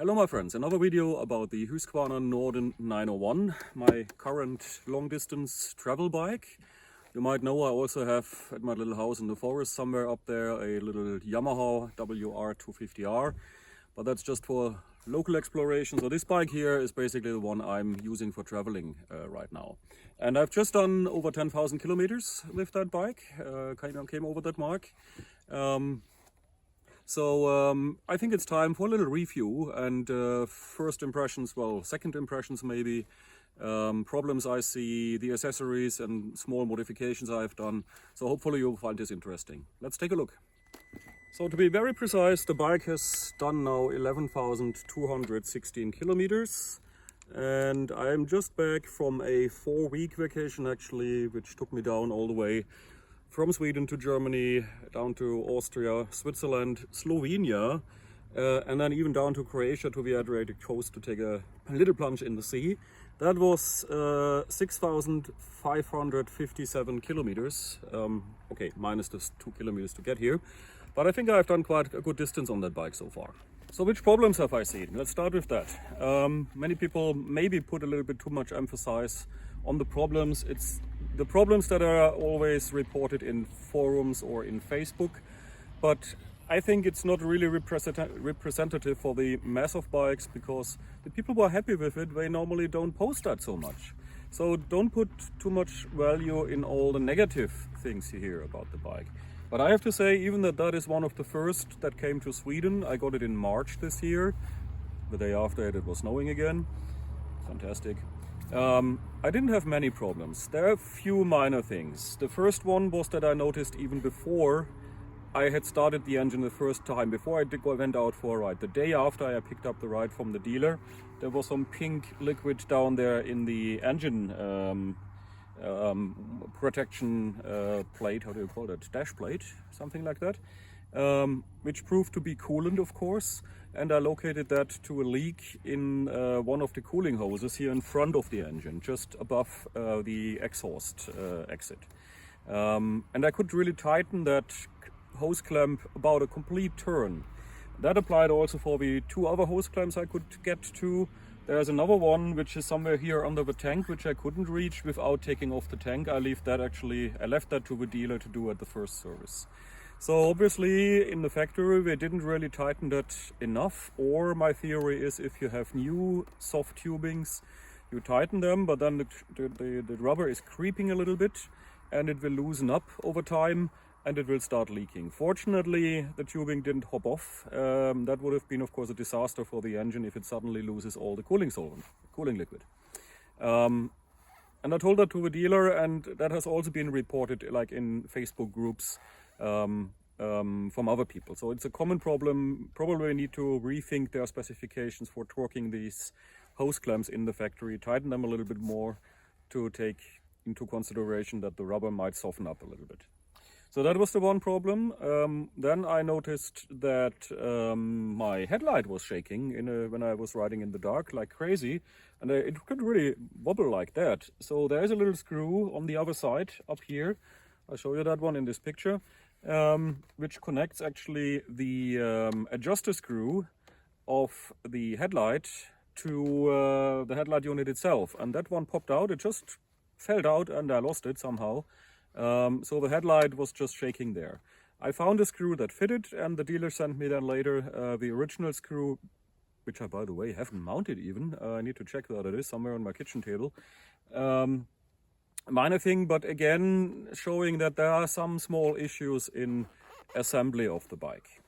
Hello my friends, another video about the Husqvarna Norden 901, my current long distance travel bike. You might know I also have at my little house in the forest somewhere up there a little Yamaha WR250R, but that's just for local exploration. So this bike here is basically the one I'm using for traveling right now. And I've just done over 10,000 kilometers with that bike, kind of came over that mark. So I think it's time for a little review and first impressions, well, second impressions maybe, problems I see, the accessories and small modifications I've done. So hopefully you'll find this interesting. Let's take a look. So to be very precise, the bike has done now 11,216 kilometers. And I'm just back from a 4-week vacation actually, which took me down all the way from Sweden to Germany, down to Austria, Switzerland, Slovenia, and then even down to Croatia to the Adriatic coast to take a little plunge in the sea. That was 6,557 kilometers, okay, minus the 2 kilometers to get here. But I think I've done quite a good distance on that bike so far. So which problems have I seen? Let's start with that. Many people maybe put a little bit too much emphasis on the problems. It's the problems that are always reported in forums or in Facebook, but I think it's not really representative for the mass of bikes, because the people who are happy with it, they normally don't post that so much. So don't put too much value in all the negative things you hear about the bike. But I have to say, even that is one of the first that came to Sweden. I got it in March this year. The day after it was snowing again. Fantastic. I didn't have many problems. There are a few minor things. The first one was that I noticed even before I had started the engine the first time, before I went out for a ride. The day after I picked up the ride from the dealer, there was some pink liquid down there in the engine protection plate, how do you call it, dash plate, something like that, which proved to be coolant, of course. And I located that to a leak in one of the cooling hoses here in front of the engine, just above the exhaust exit. And I could really tighten that hose clamp about a complete turn. That applied also for the 2 other hose clamps I could get to. There's another one which is somewhere here under the tank, which I couldn't reach without taking off the tank. I left that to the dealer to do at the first service. So obviously in the factory they didn't really tighten that enough, or my theory is if you have new soft tubings, you tighten them, but then the rubber is creeping a little bit and it will loosen up over time and it will start leaking. Fortunately, the tubing didn't hop off. That would have been, of course, a disaster for the engine if it suddenly loses all the cooling liquid. And I told that to the dealer, and that has also been reported like in Facebook groups from other people. So it's a common problem. Probably we need to rethink their specifications for torquing these hose clamps in the factory, tighten them a little bit more to take into consideration that the rubber might soften up a little bit. So that was the one problem. Then I noticed that my headlight was shaking when I was riding in the dark like crazy, and it could really wobble like that. So there is a little screw on the other side up here. I'll show you that one in this picture, which connects actually the adjuster screw of the headlight to the headlight unit itself. And that one popped out. It just fell out and I lost it somehow. So the headlight was just shaking there. I found a screw that fitted, and the dealer sent me then later the original screw, which I, by the way, haven't mounted even. I need to check that it is somewhere on my kitchen table. Minor thing, but again, showing that there are some small issues in assembly of the bike.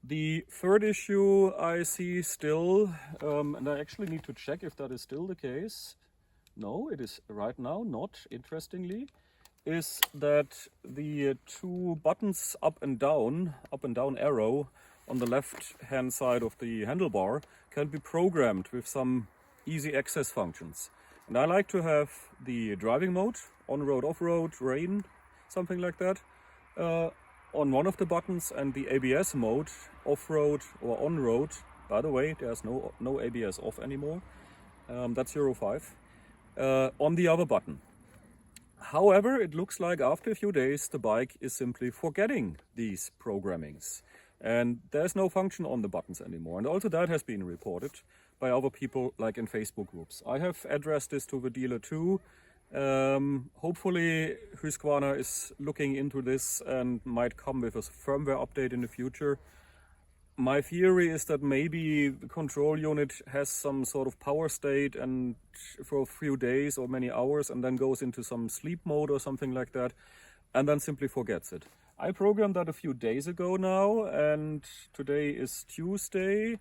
The third issue I see still, and I actually need to check if that is still the case. No, it is right now not, interestingly, is that the 2 buttons up and down arrow on the left hand side of the handlebar can be programmed with some easy access functions. And I like to have the driving mode, on-road, off-road, rain, something like that, on one of the buttons, and the ABS mode, off-road or on-road. By the way, there's no ABS off anymore. That's 05. On the other button. However, it looks like after a few days the bike is simply forgetting these programmings. And there's no function on the buttons anymore. And also that has been reported by other people, like in Facebook groups. I have addressed this to the dealer too. Hopefully Husqvarna is looking into this and might come with a firmware update in the future. My theory is that maybe the control unit has some sort of power state and for a few days or many hours and then goes into some sleep mode or something like that and then simply forgets it. I programmed that a few days ago now, and today is Tuesday.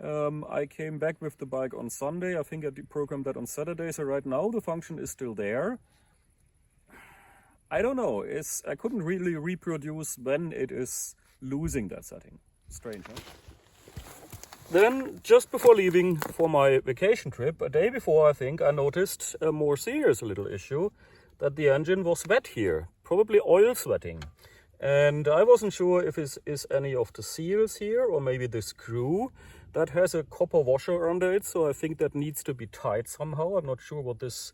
I came back with the bike on Sunday. I think I programmed that on Saturday, so right now the function is still there. I don't know, I couldn't really reproduce when it is losing that setting. Strange, huh? Then, just before leaving for my vacation trip, a day before I think, I noticed a more serious little issue, that the engine was wet here, probably oil sweating. And I wasn't sure if it is any of the seals here or maybe the screw that has a copper washer under it, so I think that needs to be tied somehow. I'm not sure what this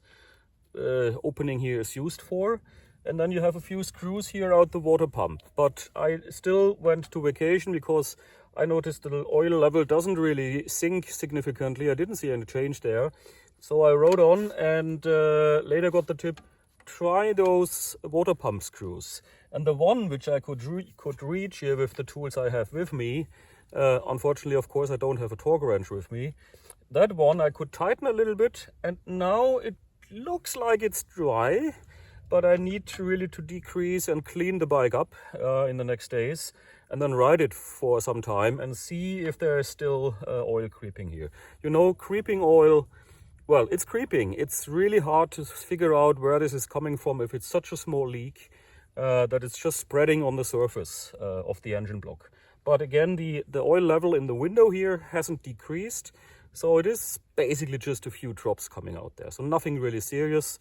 opening here is used for. And then you have a few screws here out the water pump. But I still went to vacation because I noticed the oil level doesn't really sink significantly. I didn't see any change there. So I rode on and later got the tip, try those water pump screws. And the one which I could reach here with the tools I have with me, unfortunately, of course, I don't have a torque wrench with me. That one I could tighten a little bit, and now it looks like it's dry. But I need to decrease and clean the bike up in the next days and then ride it for some time and see if there is still oil creeping here. You know, creeping oil, well, it's creeping. It's really hard to figure out where this is coming from if it's such a small leak that it's just spreading on the surface of the engine block. But again, the oil level in the window here hasn't decreased. So it is basically just a few drops coming out there. So nothing really serious.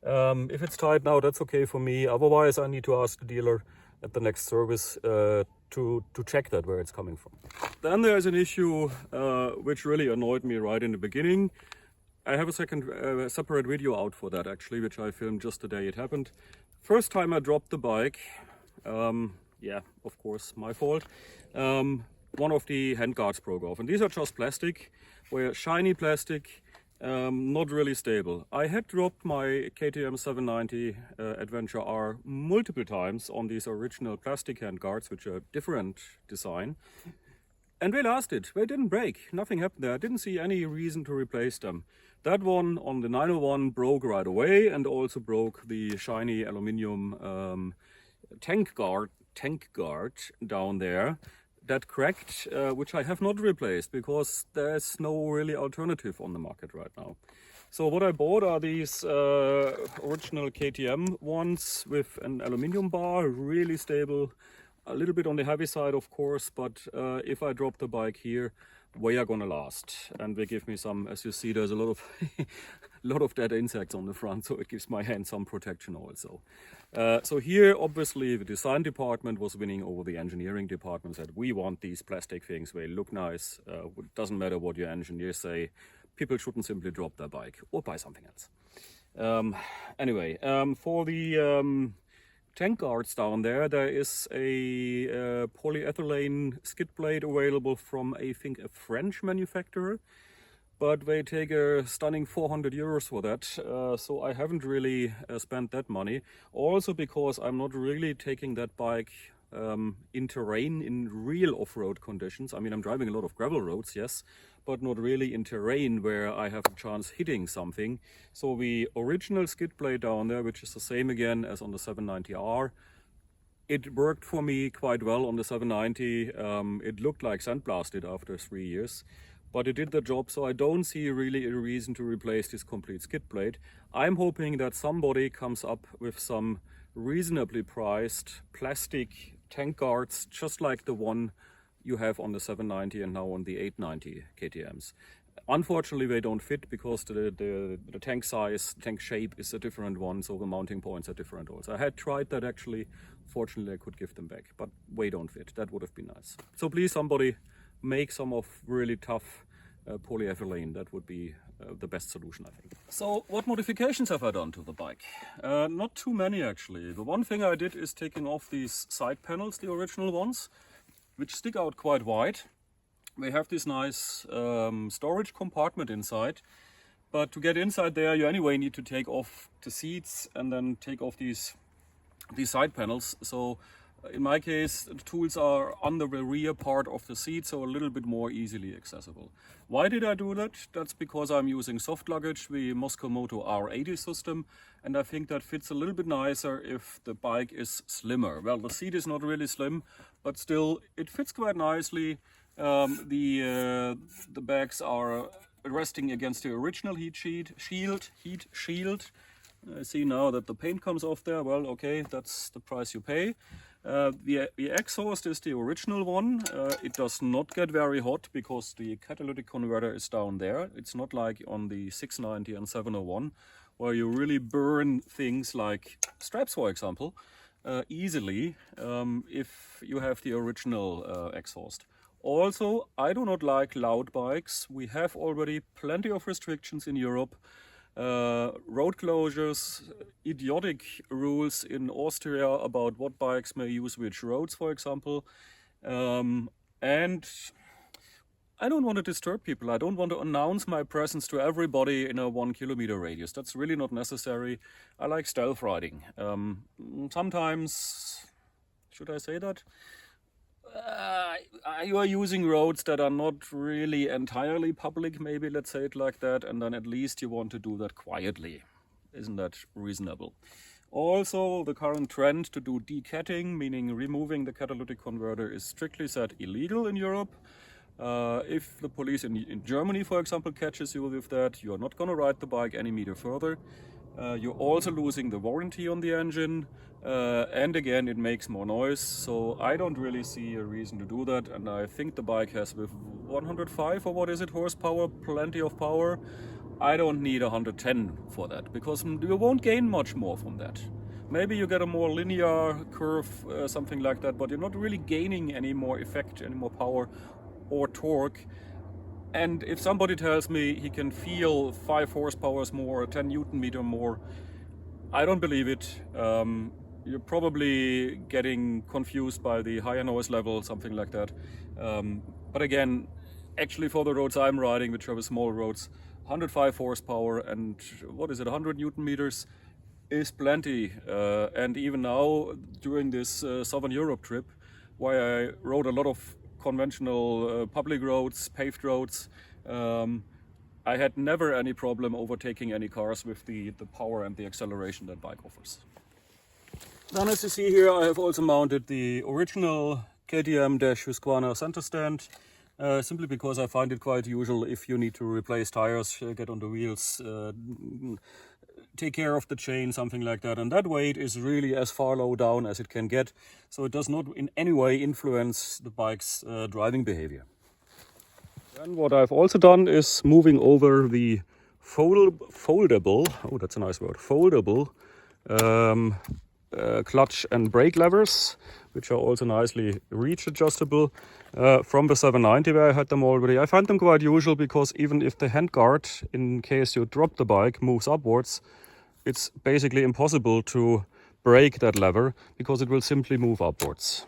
If it's tight now, that's okay for me. Otherwise, I need to ask the dealer at the next service to check that where it's coming from. Then there's an issue which really annoyed me right in the beginning. I have a separate video out for that actually, which I filmed just the day it happened. First time I dropped the bike, yeah, of course, my fault. One of the handguards broke off, and these are just plastic, were shiny plastic, not really stable. I had dropped my KTM 790 Adventure R multiple times on these original plastic handguards, which are different design, and they lasted. They didn't break, nothing happened there. I didn't see any reason to replace them. That one on the 901 broke right away, and also broke the shiny aluminium tank guard down there. That cracked, which I have not replaced because there's no really alternative on the market right now. So what I bought are these original KTM ones with an aluminium bar, really stable, a little bit on the heavy side of course, but if I drop the bike here, they are gonna last. And they give me some, as you see, there's a lot of lot of dead insects on the front, so it gives my hand some protection also. So here, obviously, the design department was winning over the engineering department, said, we want these plastic things, they look nice, it doesn't matter what your engineers say, people shouldn't simply drop their bike or buy something else. Anyway, for the tank guards down there, there is a polyethylene skid plate available from, I think, a French manufacturer. But they take a stunning 400 euros for that, so I haven't really spent that money. Also because I'm not really taking that bike in terrain, in real off-road conditions. I mean, I'm driving a lot of gravel roads, yes, but not really in terrain where I have a chance hitting something. So the original skid plate down there, which is the same again as on the 790R, it worked for me quite well on the 790. It looked like sandblasted after 3 years. But it did the job, so I don't see really a reason to replace this complete skid plate. I'm hoping that somebody comes up with some reasonably priced plastic tank guards, just like the one you have on the 790 and now on the 890 KTMs. Unfortunately, they don't fit because the tank size, tank shape is a different one, so the mounting points are different also. I had tried that actually. Fortunately, I could give them back, but they don't fit. That would have been nice. So please, somebody make some of really tough polyethylene. That would be the best solution, I think. So what modifications have I done to the bike? Not too many actually. The one thing I did is taking off these side panels, the original ones. which stick out quite wide. They have this nice storage compartment inside, but to get inside there you anyway need to take off the seats and then take off these side panels. So in my case, the tools are under the rear part of the seat, so a little bit more easily accessible. Why did I do that? That's because I'm using soft luggage, the Moscow Moto R80 system, and I think that fits a little bit nicer if the bike is slimmer. Well, the seat is not really slim, but still it fits quite nicely. The bags are resting against the original heat shield. I see now that the paint comes off there. Well, okay, that's the price you pay. The exhaust is the original one. It does not get very hot because the catalytic converter is down there. It's not like on the 690 and 701 where you really burn things like straps, for example, easily if you have the original exhaust. Also, I do not like loud bikes. We have already plenty of restrictions in Europe. Road closures, idiotic rules in Austria about what bikes may use which roads, for example. And I don't want to disturb people. I don't want to announce my presence to everybody in a 1 kilometer radius. That's really not necessary. I like stealth riding. Sometimes, should I say that? You are using roads that are not really entirely public, maybe, let's say it like that, and then at least you want to do that quietly. Isn't that reasonable? Also, the current trend to do decatting, meaning removing the catalytic converter, is strictly said illegal in Europe. If the police in Germany, for example, catches you with that, you are not going to ride the bike any meter further. You're also losing the warranty on the engine, and again it makes more noise, so I don't really see a reason to do that. And I think the bike has, with 105 or what is it, horsepower, plenty of power. I don't need 110 for that, because you won't gain much more from that. Maybe you get a more linear curve, something like that, but you're not really gaining any more effect, any more power or torque. And if somebody tells me he can feel 5 horsepower more, 10 Newton meter more, I don't believe it. You're probably getting confused by the higher noise level, something like that. But again, actually for the roads I'm riding, which are the small roads, 105 horsepower and what is it, 100 Newton meters is plenty. And even now, during this Southern Europe trip, where I rode a lot of conventional public roads, paved roads, I had never any problem overtaking any cars with the power and the acceleration that bike offers. Then, as you see here, I have also mounted the original KTM-Husqvarna center stand, simply because I find it quite usual if you need to replace tires, get on the wheels, take care of the chain, something like that. And that weight is really as far low down as it can get, so it does not in any way influence the bike's driving behavior. Then what I've also done is moving over the foldable, oh that's a nice word, foldable clutch and brake levers, which are also nicely reach adjustable, from the 790 where I had them already. I find them quite usual because even if the handguard, in case you drop the bike, moves upwards, it's basically impossible to brake that lever because it will simply move upwards.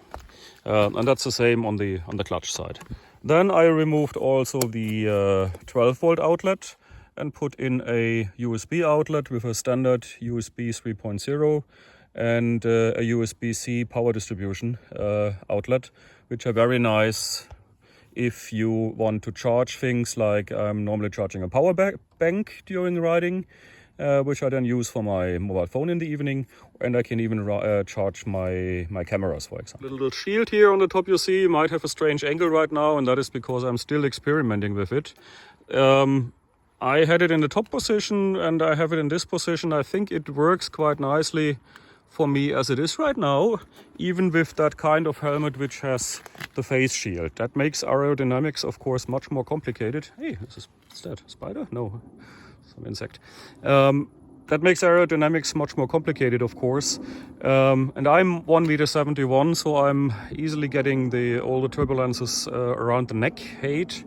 And that's the same on the clutch side. Then I removed also the 12 volt outlet and put in a USB outlet with a standard USB 3.0 and a USB-C power distribution outlet, which are very nice if you want to charge things like I'm normally charging a power bank during riding, which I then use for my mobile phone in the evening, and I can even charge my cameras, for example. Little shield here on the top you see might have a strange angle right now, and that is because I'm still experimenting with it. I had it in the top position and I have it in this position. I think it works quite nicely for me as it is right now, even with that kind of helmet which has the face shield. That makes aerodynamics, of course, much more complicated. Hey, what's that? Spider? No, some insect. That makes aerodynamics much more complicated, of course. And I'm 1.71 m, so I'm easily getting all the turbulences around the neck height.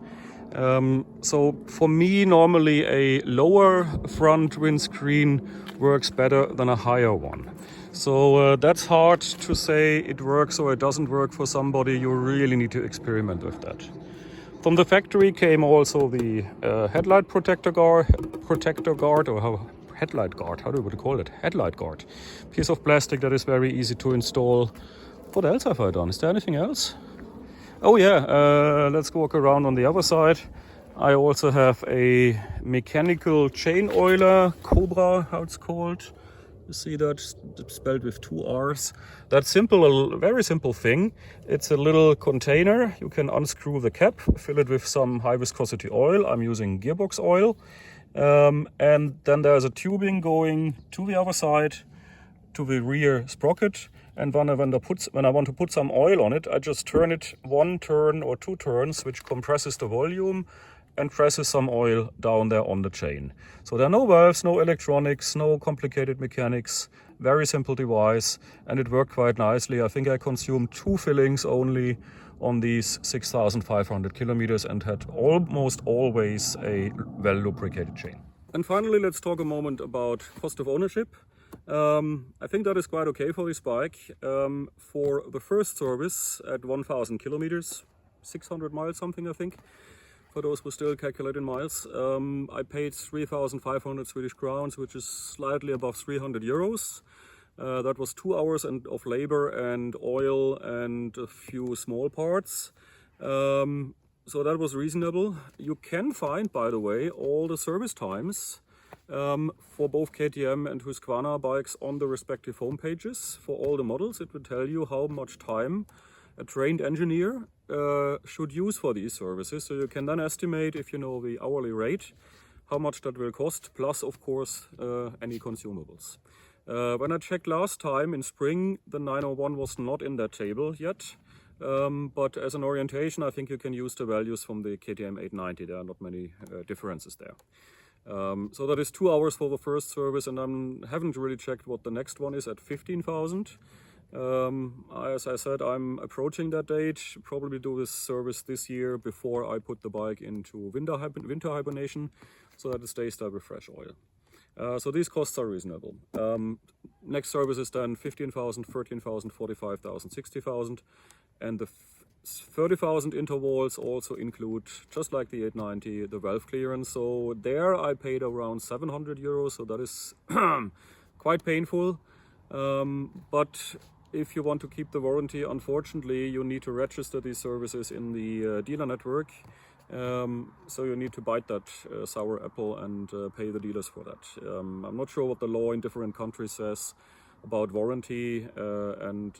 So for me, normally a lower front windscreen works better than a higher one. So that's hard to say it works or it doesn't work for somebody. You really need to experiment with that. From the factory came also the headlight protector guard, headlight guard, how do you call it? Headlight guard. Piece of plastic that is very easy to install. What else have I done? Is there anything else? Oh yeah, let's walk around on the other side. I also have a mechanical chain oiler, Cobra, how it's called. You see that it's spelled with 2 R's. That's simple, a very simple thing. It's a little container. You can unscrew the cap, fill it with some high viscosity oil. I'm using gearbox oil. And then there's a tubing going to the other side, to the rear sprocket. And when I want to put some oil on it, I just turn it 1 turn or 2 turns, which compresses the volume and presses some oil down there on the chain. So there are no valves, no electronics, no complicated mechanics, very simple device, and it worked quite nicely. I think I consumed 2 fillings only on these 6,500 kilometers and had almost always a well lubricated chain. And finally, let's talk a moment about cost of ownership. I think that is quite okay for this bike. For the first service at 1,000 kilometers, 600 miles something I think, for those who still calculate in miles, I paid 3,500 Swedish crowns, which is slightly above 300 euros. That was 2 hours of labor and oil and a few small parts. So that was reasonable. You can find, by the way, all the service times for both KTM and Husqvarna bikes on the respective homepages. For all the models, it will tell you how much time a trained engineer should use for these services. So you can then estimate, if you know the hourly rate, how much that will cost, plus of course any consumables. When I checked last time in spring, the 901 was not in that table yet. But as an orientation, I think you can use the values from the KTM 890. There are not many differences there. So that is 2 hours for the first service, and I haven't really checked what the next one is at 15,000. As I said, I'm approaching that date. Probably do this service this year before I put the bike into winter hibernation, so that it stays there with fresh oil. So these costs are reasonable. Next service is then 15,000, 13,000, 45,000, 60,000, and the 30,000 intervals also include, just like the 890, the valve clearance. So there I paid around 700 euros, so that is quite painful. But if you want to keep the warranty, unfortunately, you need to register these services in the dealer network. So you need to bite that sour apple and pay the dealers for that. I'm not sure what the law in different countries says about warranty and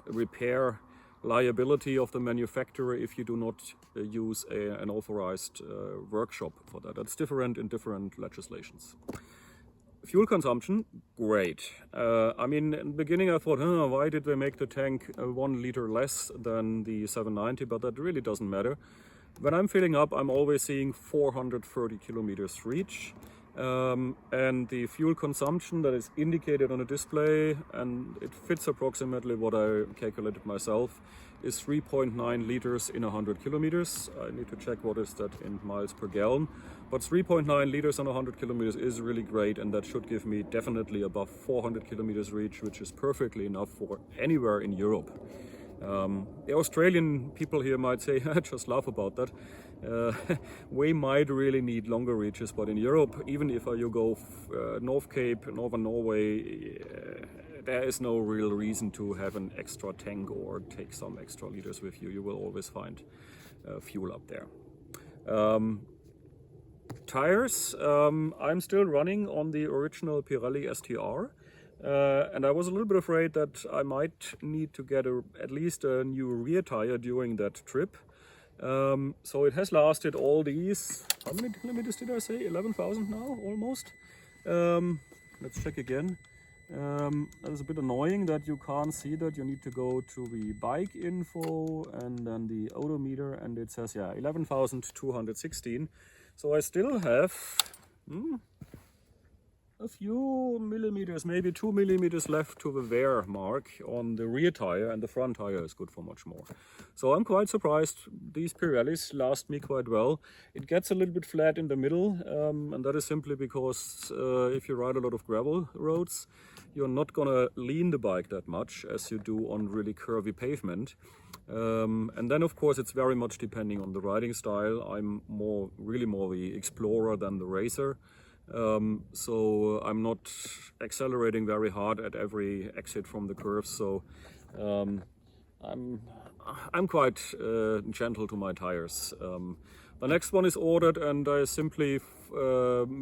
repair liability of the manufacturer if you do not use an authorized workshop for that. That's different in different legislations. Fuel consumption, great. I mean, in the beginning I thought, why did they make the tank 1 liter less than the 790? But that really doesn't matter. When I'm filling up, I'm always seeing 430 kilometers reach. And the fuel consumption that is indicated on the display, and it fits approximately what I calculated myself, is 3.9 liters in 100 kilometers. I need to check what is that in miles per gallon, but 3.9 liters on 100 kilometers is really great, and that should give me definitely above 400 kilometers reach, which is perfectly enough for anywhere in Europe. The Australian people here might say, I just laugh about that. We might really need longer reaches, but in Europe, even if you go North Cape, Northern Norway, there is no real reason to have an extra tank or take some extra liters with you. You will always find fuel up there. Tires, I'm still running on the original Pirelli STR. And I was a little bit afraid that I might need to get at least a new rear tire during that trip. So it has lasted all these, how many kilometers did I say? 11,000 now, almost. Let's check again. That is a bit annoying that you can't see that. You need to go to the bike info and then the odometer, and it says, yeah, 11,216. So I still have a few millimeters, maybe 2 millimeters left to the wear mark on the rear tire, and the front tire is good for much more. So I'm quite surprised. These Pirellis last me quite well. It gets a little bit flat in the middle, and that is simply because if you ride a lot of gravel roads, you're not gonna lean the bike that much as you do on really curvy pavement. And then of course it's very much depending on the riding style. I'm really more the explorer than the racer. So I'm not accelerating very hard at every exit from the curves. So I'm quite gentle to my tires. The next one is ordered, and I simply,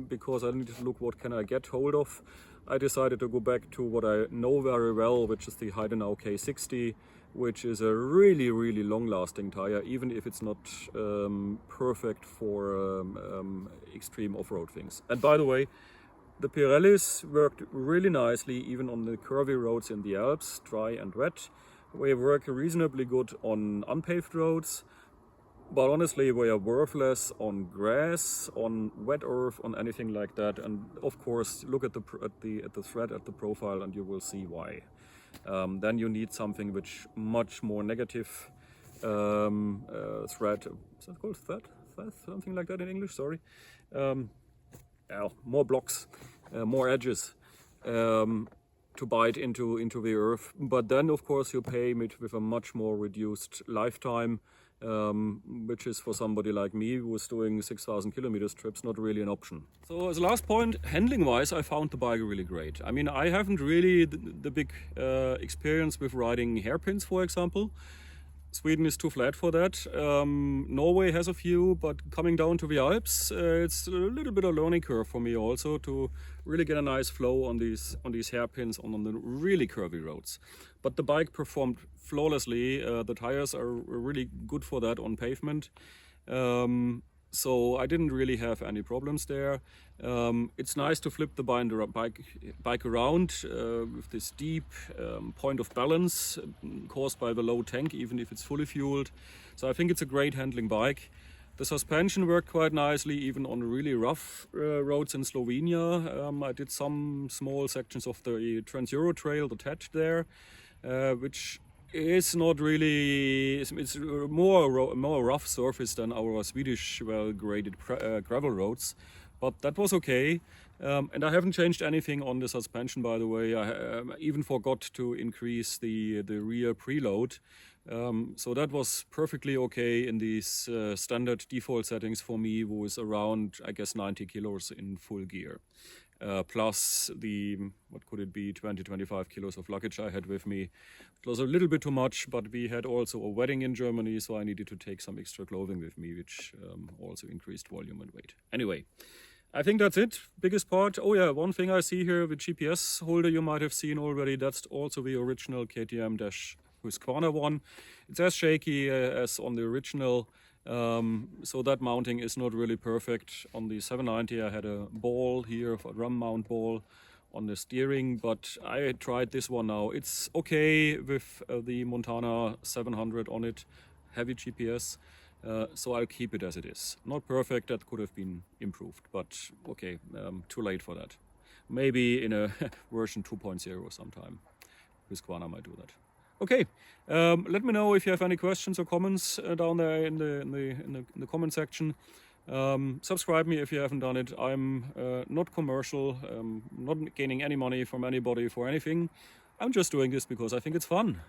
because I need to look what can I get hold of, I decided to go back to what I know very well, which is the Heidenau K60, which is a really, really long-lasting tire, even if it's not perfect for extreme off-road things. And by the way, the Pirellis worked really nicely even on the curvy roads in the Alps, dry and wet. They work reasonably good on unpaved roads, but honestly they are worthless on grass, on wet earth, on anything like that. And of course, look at the thread at the profile and you will see why. Then you need something which much more negative thread. Is that called thread? Something like that in English. Sorry. More blocks, more edges to bite into the earth. But then, of course, you pay it with a much more reduced lifetime, which is for somebody like me who is doing 6,000 kilometers trips not really an option. So as a last point, handling wise, I found the bike really great. I mean, I haven't really the big experience with riding hairpins, for example. Sweden is too flat for that. Norway has a few, but coming down to the Alps, it's a little bit of a learning curve for me also to really get a nice flow on these hairpins on the really curvy roads. But the bike performed flawlessly. The tires are really good for that on pavement. So I didn't really have any problems there. It's nice to flip the bike around with this deep point of balance caused by the low tank, even if it's fully fueled. So I think it's a great handling bike. The suspension worked quite nicely, even on really rough roads in Slovenia. I did some small sections of the Trans-Euro Trail, the TED there, which is not really, it's more rough surface than our Swedish well-graded gravel roads, but that was okay. And I haven't changed anything on the suspension, by the way. I even forgot to increase the rear preload. So that was perfectly okay in these standard default settings for me, was around, I guess, 90 kilos in full gear. Plus the, what could it be, 20-25 kilos of luggage I had with me. It was a little bit too much, but we had also a wedding in Germany, so I needed to take some extra clothing with me, which also increased volume and weight. Anyway, I think that's it. Biggest part. Oh yeah, one thing I see here, the GPS holder you might have seen already, that's also the original KTM-Husqvarna one. It's as shaky as on the original. So that mounting is not really perfect. On the 790 I had a ball here, a drum mount ball on the steering, but I tried this one now. It's okay with the Montana 700 on it, heavy GPS, so I'll keep it as it is. Not perfect, that could have been improved, but okay, too late for that. Maybe in a version 2.0 sometime, Husqvarna might do that. Okay, let me know if you have any questions or comments down there in the comment section. Subscribe me if you haven't done it. I'm not commercial, not gaining any money from anybody for anything. I'm just doing this because I think it's fun.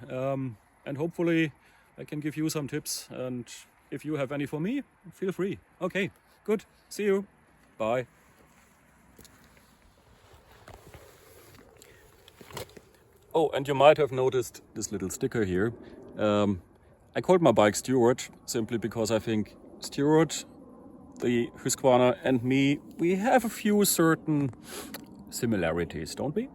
And hopefully I can give you some tips. And if you have any for me, feel free. Okay, good. See you. Bye. Oh, and you might have noticed this little sticker here. I called my bike Stuart simply because I think Stuart, the Husqvarna, and me, we have a few certain similarities, don't we?